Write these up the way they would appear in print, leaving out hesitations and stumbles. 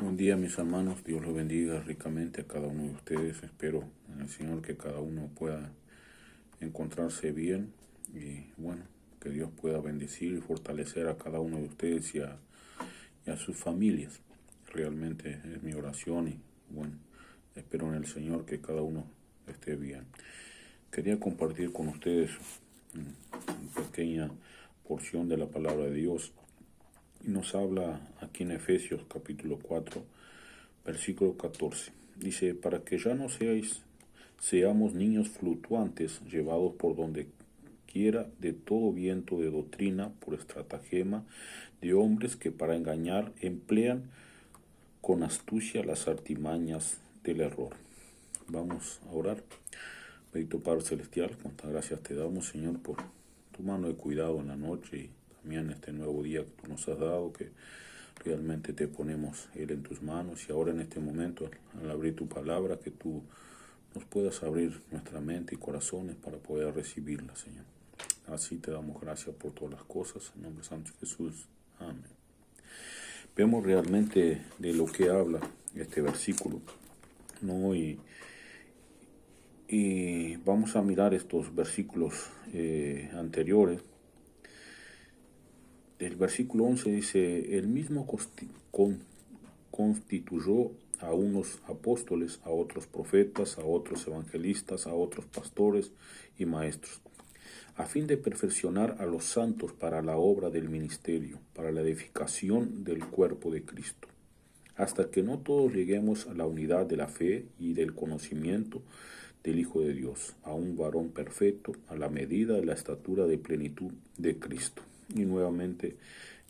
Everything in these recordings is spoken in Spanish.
Buen día, mis hermanos. Dios los bendiga ricamente a cada uno de ustedes. Espero en el Señor que cada uno pueda encontrarse bien y bueno, que Dios pueda bendecir y fortalecer a cada uno de ustedes y a sus familias. Realmente es mi oración y bueno, espero en el Señor que cada uno esté bien. Quería compartir con ustedes una pequeña porción de la palabra de Dios. Y nos habla aquí en Efesios capítulo 4, versículo 14. Dice, para que ya no seamos niños fluctuantes, llevados por donde quiera de todo viento de doctrina, por estratagema de hombres que para engañar emplean con astucia las artimañas del error. Vamos a orar. Bendito Padre Celestial, cuántas gracias te damos, Señor, por tu mano de cuidado en la noche y también este nuevo día que tú nos has dado, que realmente te ponemos Él en tus manos. Y ahora en este momento, al abrir tu palabra, que tú nos puedas abrir nuestra mente y corazones para poder recibirla, Señor. Así te damos gracias por todas las cosas, en nombre santo de Jesús. Amén. Vemos realmente de lo que habla este versículo, ¿no? Y vamos a mirar estos versículos anteriores. El versículo 11 dice, el mismo constituyó a unos apóstoles, a otros profetas, a otros evangelistas, a otros pastores y maestros, a fin de perfeccionar a los santos para la obra del ministerio, para la edificación del cuerpo de Cristo, hasta que no todos lleguemos a la unidad de la fe y del conocimiento del Hijo de Dios, a un varón perfecto, a la medida de la estatura de plenitud de Cristo. Y nuevamente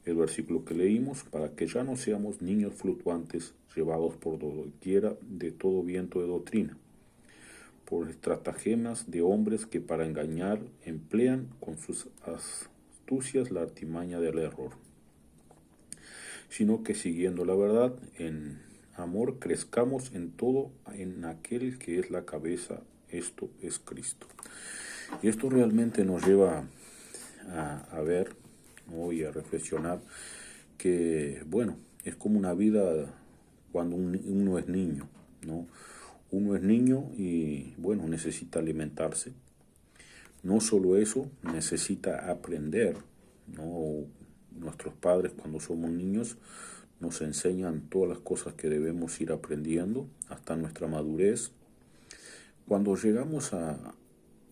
el versículo que leímos, para que ya no seamos niños fluctuantes, llevados por doquiera de todo viento de doctrina, por estratagemas de hombres que para engañar emplean con sus astucias la artimaña del error, sino que siguiendo la verdad, en amor crezcamos en todo en aquel que es la cabeza, esto es Cristo. Y esto realmente nos lleva a ver, ¿no? Y a reflexionar que, bueno, es como una vida cuando uno es niño, ¿no? Uno es niño y, bueno, necesita alimentarse. No solo eso, necesita aprender, ¿no? Nuestros padres cuando somos niños nos enseñan todas las cosas que debemos ir aprendiendo hasta nuestra madurez. Cuando llegamos a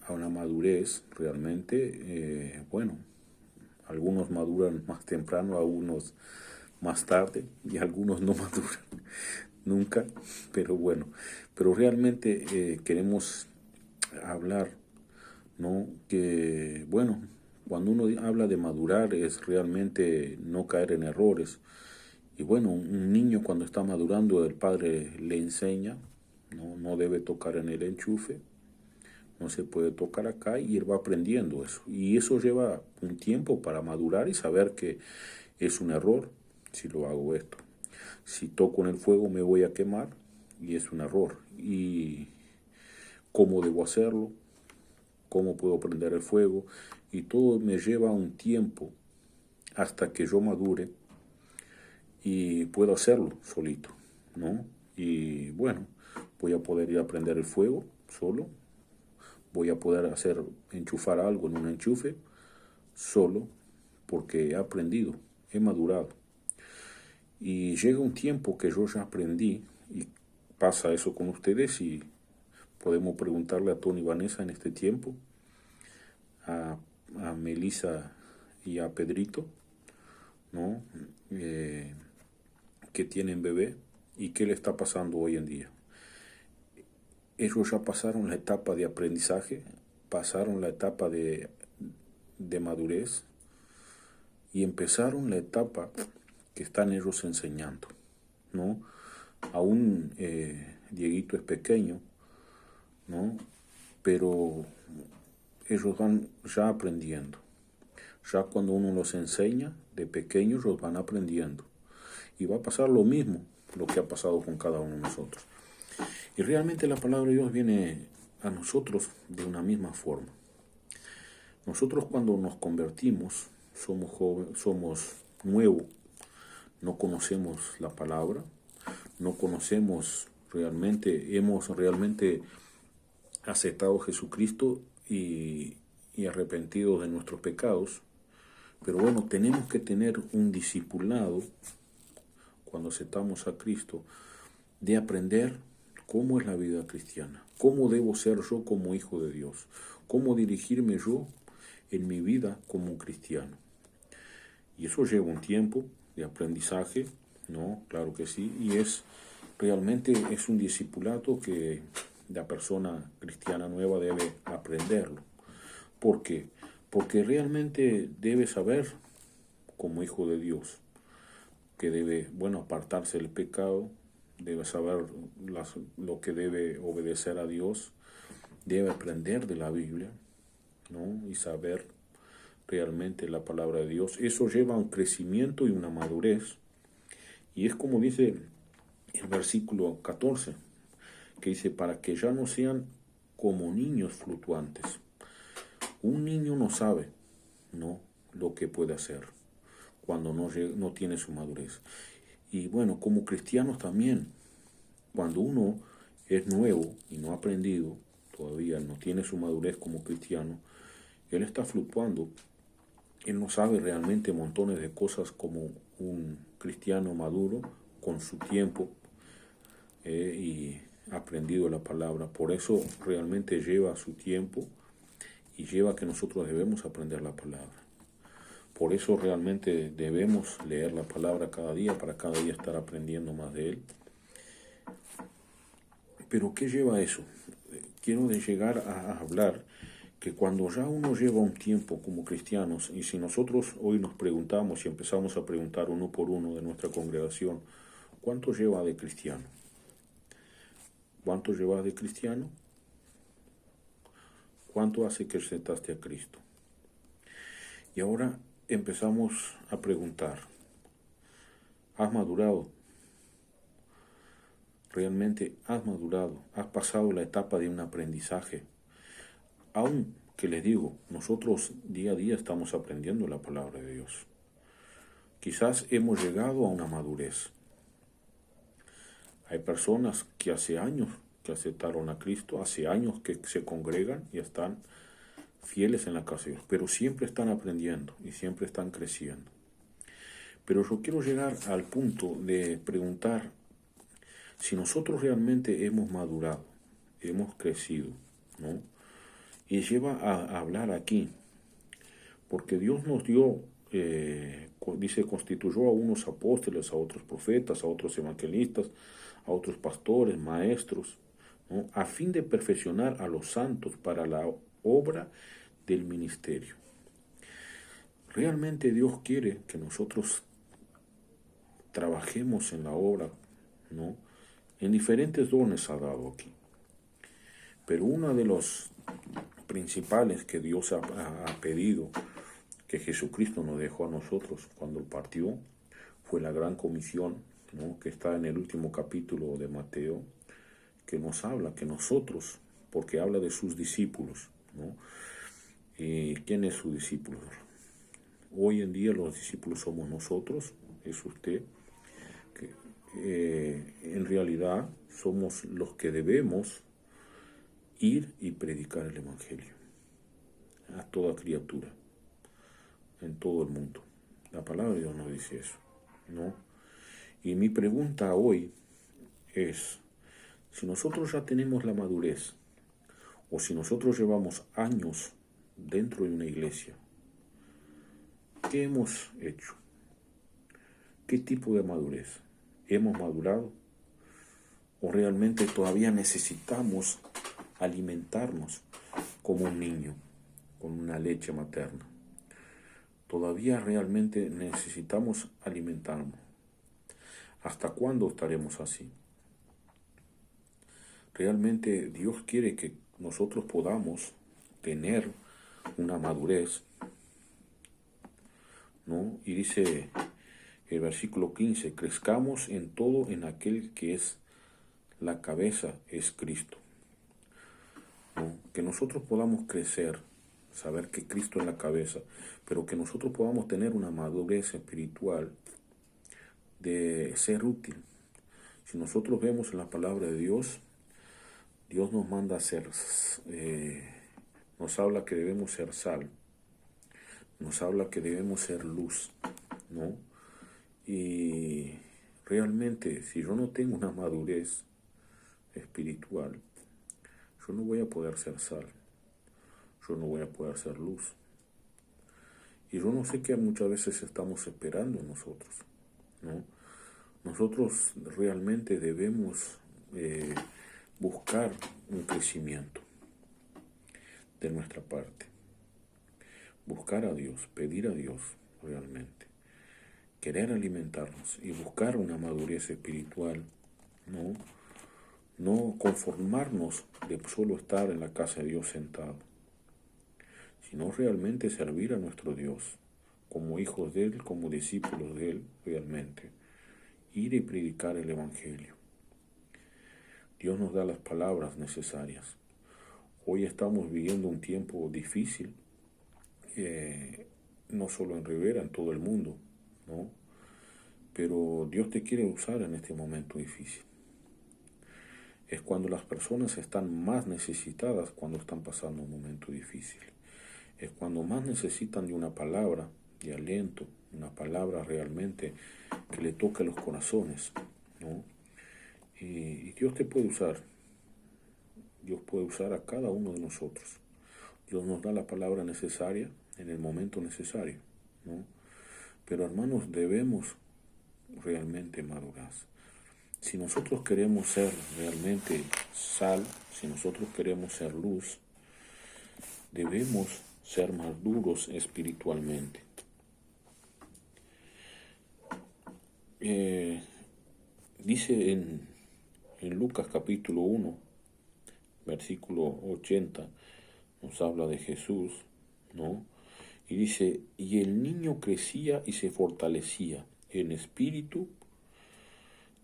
una madurez realmente, bueno, algunos maduran más temprano, algunos más tarde y algunos no maduran nunca, pero bueno, pero realmente queremos hablar, ¿no? Que bueno, cuando uno habla de madurar es realmente no caer en errores. Y bueno, un niño cuando está madurando, el padre le enseña, no debe tocar en el enchufe, no se puede tocar acá, y él va aprendiendo eso. Y eso lleva un tiempo para madurar y saber que es un error si lo hago esto. Si toco en el fuego me voy a quemar y es un error. Y cómo debo hacerlo, cómo puedo prender el fuego, y todo me lleva un tiempo hasta que yo madure y puedo hacerlo solito, ¿no? Y bueno, voy a poder ir a prender el fuego solo, voy a poder enchufar algo en un enchufe solo, porque he aprendido, he madurado. Y llega un tiempo que yo ya aprendí, y pasa eso con ustedes, y podemos preguntarle a Tony y Vanessa en este tiempo, a Melissa y a Pedrito, ¿no? Que tienen bebé y qué le está pasando hoy en día. Ellos ya pasaron la etapa de aprendizaje, pasaron la etapa de madurez y empezaron la etapa que están ellos enseñando, ¿no? Aún Dieguito es pequeño, ¿no? Pero ellos van ya aprendiendo. Ya cuando uno los enseña de pequeños, los van aprendiendo. Y va a pasar lo mismo, lo que ha pasado con cada uno de nosotros. Y realmente la palabra de Dios viene a nosotros de una misma forma. Nosotros cuando nos convertimos, somos nuevos, no conocemos la palabra, no conocemos realmente, hemos realmente aceptado a Jesucristo y arrepentidos de nuestros pecados. Pero bueno, tenemos que tener un discipulado cuando aceptamos a Cristo de aprender cómo es la vida cristiana, cómo debo ser yo como hijo de Dios, cómo dirigirme yo en mi vida como cristiano. Y eso lleva un tiempo de aprendizaje, ¿no? Claro que sí, y realmente es un discipulado que la persona cristiana nueva debe aprenderlo. ¿Por qué? Porque realmente debe saber, como hijo de Dios, que debe, apartarse del pecado, debe saber lo que debe obedecer a Dios, debe aprender de la Biblia, ¿no? Y saber realmente la palabra de Dios. Eso lleva a un crecimiento y una madurez. Y es como dice el versículo 14, que dice, para que ya no sean como niños fluctuantes. Un niño no sabe, ¿no?, lo que puede hacer cuando no tiene su madurez. Y bueno, como cristianos también, cuando uno es nuevo y no ha aprendido, todavía no tiene su madurez como cristiano, él está fluctuando. Él no sabe realmente montones de cosas como un cristiano maduro con su tiempo y aprendido la palabra. Por eso realmente lleva su tiempo y lleva a que nosotros debemos aprender la palabra. Por eso realmente debemos leer la palabra cada día para cada día estar aprendiendo más de él. Pero ¿qué lleva a eso? Quiero llegar a hablar que cuando ya uno lleva un tiempo como cristianos, y si nosotros hoy nos preguntamos y empezamos a preguntar uno por uno de nuestra congregación, ¿cuánto lleva de cristiano? ¿Cuánto llevas de cristiano? ¿Cuánto hace que aceptaste a Cristo? Y ahora empezamos a preguntar, ¿has madurado? ¿Realmente has madurado? ¿Has pasado la etapa de un aprendizaje? Aún que les digo, nosotros día a día estamos aprendiendo la palabra de Dios. Quizás hemos llegado a una madurez. Hay personas que hace años que aceptaron a Cristo, hace años que se congregan y están fieles en la casa de Dios, pero siempre están aprendiendo y siempre están creciendo. Pero yo quiero llegar al punto de preguntar si nosotros realmente hemos madurado, hemos crecido, ¿no? Y lleva a hablar aquí, porque Dios nos dio, dice, constituyó a unos apóstoles, a otros profetas, a otros evangelistas, a otros pastores, maestros, ¿no?, a fin de perfeccionar a los santos para la obra del ministerio. Realmente Dios quiere que nosotros trabajemos en la obra, ¿no? En diferentes dones ha dado aquí. Pero uno de los principales que Dios ha pedido, que Jesucristo nos dejó a nosotros cuando partió, fue la gran comisión, ¿no?, que está en el último capítulo de Mateo, que nos habla que nosotros, porque habla de sus discípulos, ¿no? ¿Quién es su discípulo? Hoy en día los discípulos somos nosotros, es usted, que en realidad somos los que debemos ir y predicar el Evangelio a toda criatura, en todo el mundo. La palabra de Dios nos dice eso, ¿no? Y mi pregunta hoy es, si nosotros ya tenemos la madurez, o si nosotros llevamos años dentro de una iglesia, ¿qué hemos hecho? ¿Qué tipo de madurez? ¿Hemos madurado? ¿O realmente todavía necesitamos alimentarnos como un niño, con una leche materna? Todavía realmente necesitamos alimentarnos. ¿Hasta cuándo estaremos así? Realmente Dios quiere que nosotros podamos tener una madurez, ¿no? Y dice el versículo 15, crezcamos en todo en aquel que es la cabeza, es Cristo, ¿no? Que nosotros podamos crecer, saber que Cristo es la cabeza, pero que nosotros podamos tener una madurez espiritual de ser útil. Si nosotros vemos en la palabra de Dios, Dios nos manda a ser, nos habla que debemos ser sal, nos habla que debemos ser luz, ¿no? Y realmente, si yo no tengo una madurez espiritual, yo no voy a poder ser sal, yo no voy a poder ser luz. Y yo no sé qué muchas veces estamos esperando nosotros, ¿no? Nosotros realmente debemos buscar un crecimiento de nuestra parte, buscar a Dios, pedir a Dios realmente, querer alimentarnos y buscar una madurez espiritual, ¿no? No conformarnos de solo estar en la casa de Dios sentado, sino realmente servir a nuestro Dios, como hijos de Él, como discípulos de Él, realmente, ir y predicar el Evangelio. Dios nos da las palabras necesarias. Hoy estamos viviendo un tiempo difícil, no solo en Rivera, en todo el mundo, ¿no? Pero Dios te quiere usar en este momento difícil. Es cuando las personas están más necesitadas, cuando están pasando un momento difícil. Es cuando más necesitan de una palabra de aliento, una palabra realmente que le toque los corazones, ¿no? Y Dios te puede usar. Dios puede usar a cada uno de nosotros. Dios nos da la palabra necesaria en el momento necesario, ¿no? Pero hermanos, debemos realmente madurar. Si nosotros queremos ser realmente sal, si nosotros queremos ser luz, debemos ser maduros espiritualmente. Dice en Lucas capítulo 1, versículo 80, nos habla de Jesús, ¿no? Y dice, y el niño crecía y se fortalecía en espíritu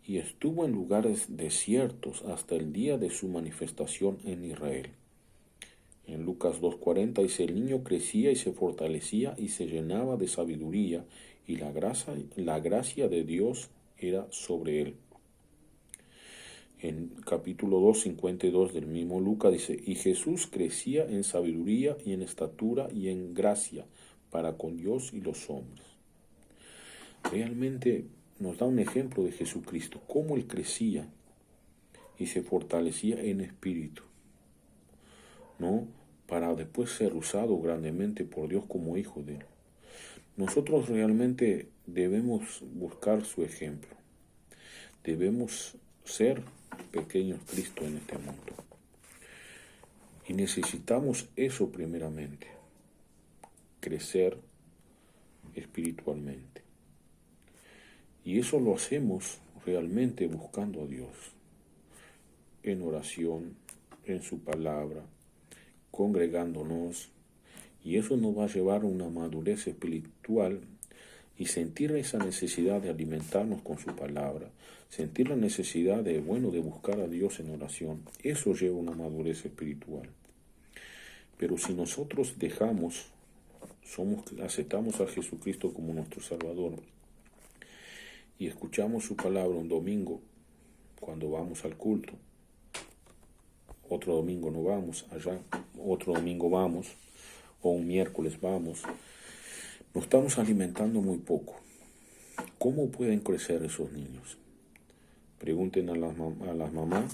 y estuvo en lugares desiertos hasta el día de su manifestación en Israel. En Lucas 2:40 dice, el niño crecía y se fortalecía y se llenaba de sabiduría y la gracia de Dios era sobre él. En capítulo 2:52 del mismo Lucas dice, y Jesús crecía en sabiduría y en estatura y en gracia para con Dios y los hombres. Realmente nos da un ejemplo de Jesucristo, cómo él crecía y se fortalecía en espíritu, ¿no? Para después ser usado grandemente por Dios como hijo de él. Nosotros realmente debemos buscar su ejemplo. Debemos ser pequeños Cristo en este mundo. Y necesitamos eso primeramente, crecer espiritualmente. Y eso lo hacemos realmente buscando a Dios, en oración, en su palabra, congregándonos. Y eso nos va a llevar a una madurez espiritual y sentir esa necesidad de alimentarnos con su palabra, sentir la necesidad de buscar a Dios en oración. Eso lleva a una madurez espiritual. Pero si nosotros aceptamos a Jesucristo como nuestro Salvador y escuchamos su palabra un domingo cuando vamos al culto, otro domingo no vamos allá, otro domingo vamos, o un miércoles vamos, nos estamos alimentando muy poco. ¿Cómo pueden crecer esos niños? Pregunten a las mamás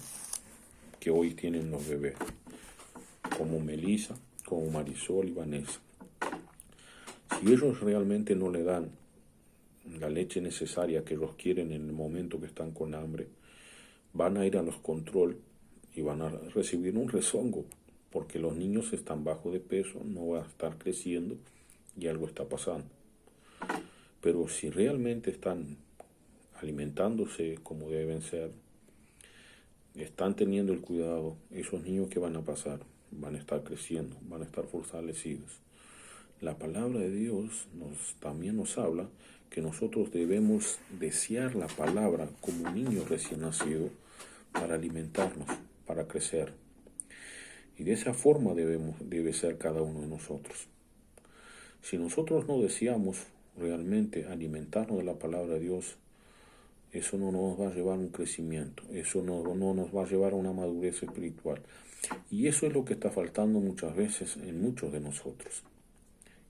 que hoy tienen los bebés, como Melissa, como Marisol y Vanessa. Si ellos realmente no le dan la leche necesaria que ellos quieren en el momento que están con hambre, van a ir a los control y van a recibir un rezongo, porque los niños están bajo de peso, no van a estar creciendo y algo está pasando. Pero si realmente están alimentándose como deben ser, están teniendo el cuidado, esos niños que van a pasar, van a estar creciendo, van a estar fortalecidos. La palabra de Dios también nos habla que nosotros debemos desear la palabra como un niño recién nacido para alimentarnos, para crecer. Y de esa forma debe ser cada uno de nosotros. Si nosotros no deseamos realmente alimentarnos de la palabra de Dios, eso no nos va a llevar a un crecimiento, eso no nos va a llevar a una madurez espiritual. Y eso es lo que está faltando muchas veces en muchos de nosotros,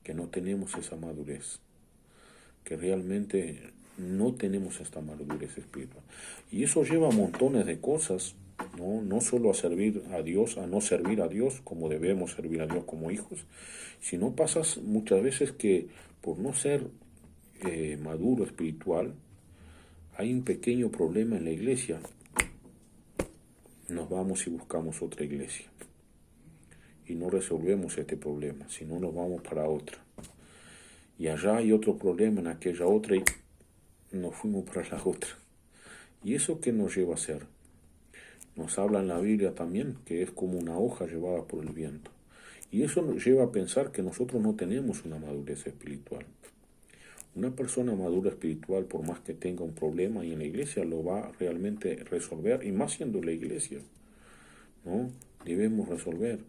que no tenemos esa madurez, que realmente no tenemos esta madurez espiritual. Y eso lleva a montones de cosas, no solo a servir a Dios, a no servir a Dios como debemos servir a Dios como hijos, sino pasas muchas veces que por no ser maduro espiritual, hay un pequeño problema en la iglesia, nos vamos y buscamos otra iglesia y no resolvemos este problema, sino nos vamos para otra. Y allá hay otro problema en aquella otra y nos fuimos para la otra. ¿Y eso qué nos lleva a hacer? Nos habla en la Biblia también que es como una hoja llevada por el viento. Y eso nos lleva a pensar que nosotros no tenemos una madurez espiritual. Una persona madura espiritual, por más que tenga un problema y en la iglesia, lo va a realmente resolver, y más siendo la iglesia, ¿no? Debemos resolver.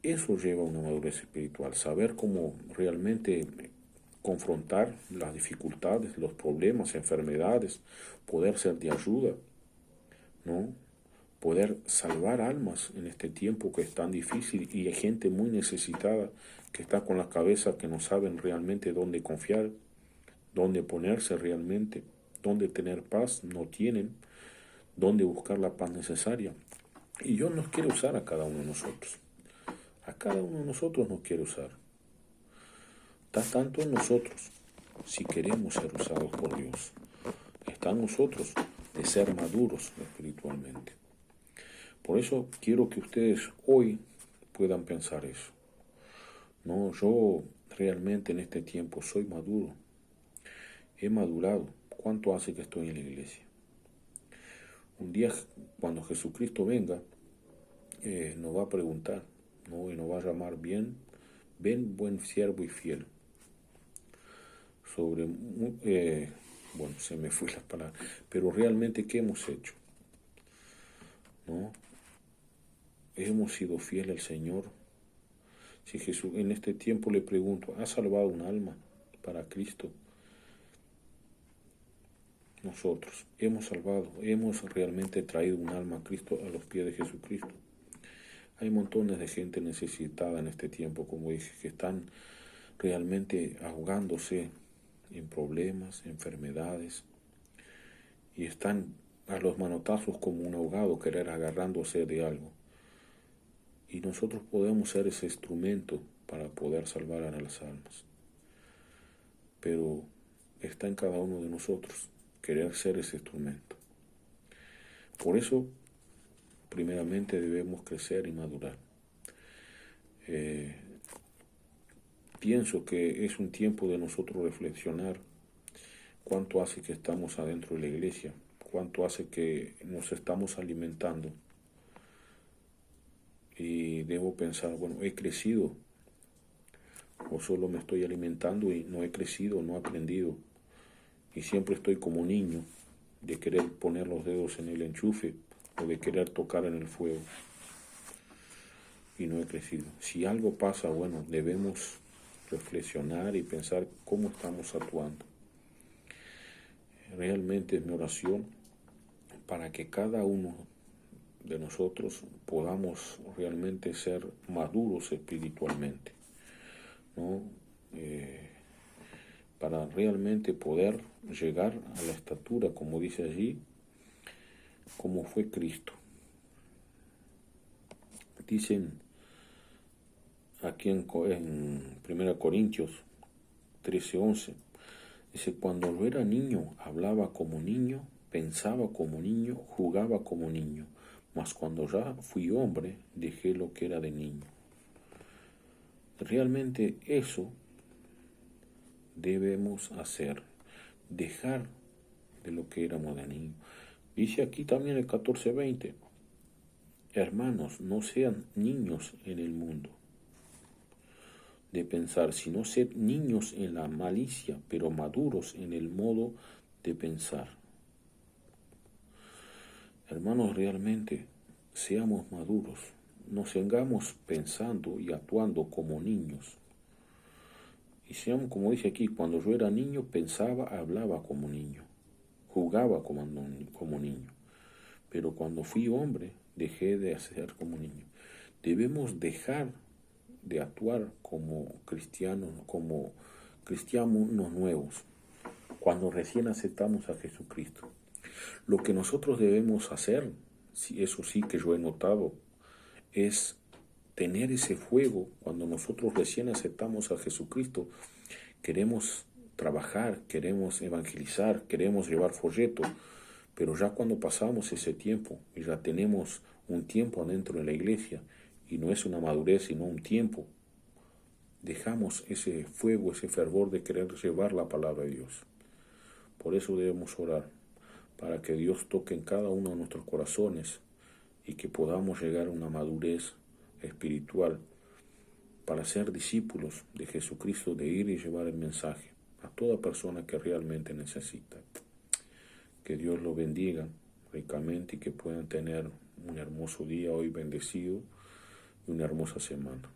Eso lleva a una madurez espiritual, saber cómo realmente confrontar las dificultades, los problemas, enfermedades, poder ser de ayuda, ¿no? Poder salvar almas en este tiempo que es tan difícil y hay gente muy necesitada que está con la cabeza que no saben realmente dónde confiar, dónde ponerse realmente, dónde tener paz, no tienen, dónde buscar la paz necesaria. Y Dios nos quiere usar a cada uno de nosotros. A cada uno de nosotros nos quiere usar. Está tanto en nosotros, si queremos ser usados por Dios. Está en nosotros de ser maduros espiritualmente. Por eso quiero que ustedes hoy puedan pensar eso. No, yo realmente en este tiempo soy maduro. He madurado. ¿Cuánto hace que estoy en la iglesia? Un día, cuando Jesucristo venga, nos va a preguntar, ¿no? Y nos va a llamar ven buen siervo y fiel. Bueno, se me fue la palabra, pero realmente, ¿qué hemos hecho? ¿No? ¿Hemos sido fieles al Señor? Si Jesús, en este tiempo le pregunto, ¿ha salvado un alma para Cristo? Nosotros hemos salvado, hemos realmente traído un alma a Cristo, a los pies de Jesucristo. Hay montones de gente necesitada en este tiempo, como dije, que están realmente ahogándose en problemas, enfermedades, y están a los manotazos como un ahogado, querer agarrándose de algo. Y nosotros podemos ser ese instrumento para poder salvar a las almas. Pero está en cada uno de nosotros querer ser ese instrumento. Por eso, primeramente debemos crecer y madurar. Pienso que es un tiempo de nosotros reflexionar cuánto hace que estamos adentro de la iglesia, cuánto hace que nos estamos alimentando. Y debo pensar, bueno, ¿he crecido? ¿O solo me estoy alimentando y no he crecido, no he aprendido? Y siempre estoy como niño, de querer poner los dedos en el enchufe o de querer tocar en el fuego. Y no he crecido. Si algo pasa, bueno, debemos reflexionar y pensar cómo estamos actuando. Realmente es mi oración para que cada uno de nosotros podamos realmente ser maduros espiritualmente, ¿no? Para realmente poder llegar a la estatura, como dice allí, como fue Cristo. Dicen aquí en 1 Corintios 13:11, dice, cuando yo era niño, hablaba como niño, pensaba como niño, jugaba como niño, mas cuando ya fui hombre, dejé lo que era de niño. Realmente eso debemos hacer, dejar de lo que éramos de niño. Dice aquí también el 14:20, hermanos, no sean niños en el mundo de pensar, sino ser niños en la malicia, pero maduros en el modo de pensar. Hermanos, realmente seamos maduros, no sigamos pensando y actuando como niños. Y seamos, como dice aquí, cuando yo era niño pensaba, hablaba como niño, jugaba como niño. Pero cuando fui hombre, dejé de hacer como niño. Debemos dejar de actuar como cristianos nuevos, cuando recién aceptamos a Jesucristo. Lo que nosotros debemos hacer, eso sí que yo he notado, es tener ese fuego. Cuando nosotros recién aceptamos a Jesucristo, queremos trabajar, queremos evangelizar, queremos llevar folletos, pero ya cuando pasamos ese tiempo y ya tenemos un tiempo adentro de la iglesia, y no es una madurez, sino un tiempo, dejamos ese fuego, ese fervor de querer llevar la palabra de Dios. Por eso debemos orar, para que Dios toque en cada uno de nuestros corazones y que podamos llegar a una madurez espiritual para ser discípulos de Jesucristo, de ir y llevar el mensaje a toda persona que realmente necesita. Que Dios los bendiga ricamente y que puedan tener un hermoso día hoy bendecido y una hermosa semana.